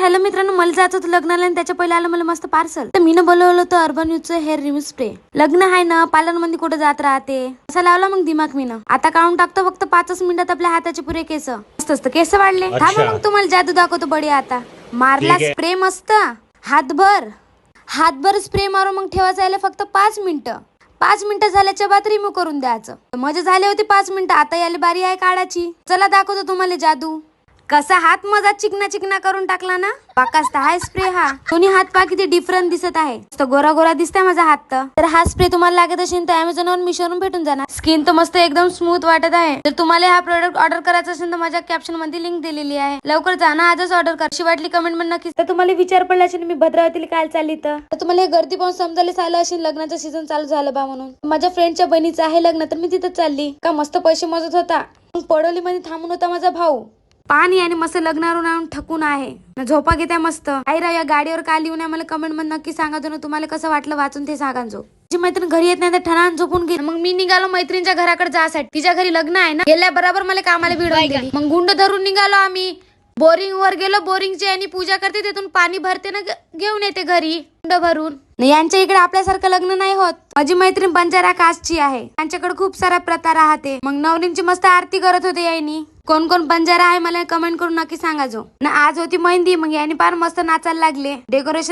Hello मित्रांनो, मला जायचं होतं लग्नाला आणि त्याच्या पहिले आलं मला मस्त पार्सल. तर मी बोलवलं होतं अर्बन यूजचं हेअर रिमूव्ह स्प्रे. लग्न आहे ना, पार्लर मध्ये कुठे जात राहते, असं लावला मग दिमाग मीनं. आता काढून टाकतो फक्त 5 मिनिटात आपल्या हाताचे पुरे केस. मस्त केस वाढले. थांबा मग तुम्हाला जादू दाखवतो बढिया. आता मारला स्प्रे मस्त हातभर स्प्रे मारून मग ठेवायचं यायला फक्त 5 मिनिटं. 5 मिनिटं झाल्याच्या बाद रिमूव्ह करून द्यायचं. मजा झाली होती 5 मिनिटं. आता याला बारी आहे काढाची. चला दाखवतो तुम्हाला जादू. कसा हात माझा चिकना करून टाकला ना. पाकाच हाय स्प्रे हा. दोन्ही हात पा किती डिफरंट दिसत आहे. मस्त गोरा गोरा दिसतंय माझा हात. तर हा स्प्रे तुम्हाला लागत असेल तर अमेझॉन वर मिशोवरून भेटून जाणार. स्किन तर मस्त एकदम स्मूथ वाटत आहे. तर तुम्हाला हा प्रोडक्ट ऑर्डर करायचा असेल तर माझ्या कॅप्शन मध्ये लिंक दिलेली आहे. लवकर जा ना, आजच ऑर्डर कर. कशी वाटली कमेंट मध्ये नक्की. तर तुम्हाला विचार पडला असेल मी भद्रावतीला काय चालली. तर तुम्हाला हे गर्दी पाहून समजायला आलं असेल लग्नाचं सीझन चालू झालं बा म्हणून. माझ्या फ्रेंडच्या बहिणीचं आहे लग्न, तर मी तिथं चालली. का मस्त पैसे मोजत होता. मग पडोली मध्ये थांबून होता माझा भाऊ. पाणी आणि मस्त लग्नावरून आणून ठकून आहे. झोपा घेत्या मस्त. आई राव या गाडीवर का लिहून आहे मला कमेंट मध्ये नक्की सांगा. जो तुम्हाला कसं वाटलं वाचून ते सांगा. जो जी मैत्रीण घरी येत नाही तर ठणान झोपून घे. मग मी निघालो मैत्रीणच्या घराकडे जायसाठी. तिच्या घरी लग्न आहे ना. गेल्या बरोबर मला कामाला भिडून दिली. मग गुंड धरून निघालो आम्ही. बोरिंग वर गेलो. बोरिंगची आणि पूजा करते, तिथून पाणी भरते ना, घेऊन येते घरी गुंड भरून. यांच्या इकडे आपल्यासारखं लग्न नाही होत. माझी मैत्रीण बंजारा कास्टची आहे. त्यांच्याकडे खूप सारा प्रथा राहते. मग नवरींची मस्त आरती करत होते यांनी. कोण कोण बंजारा आहे मला कमेंट करून नक्की सांगा. जो ना आज होती मेहंदी. मग यांनी फार मस्त नाचायला लागले. डेकोरेशन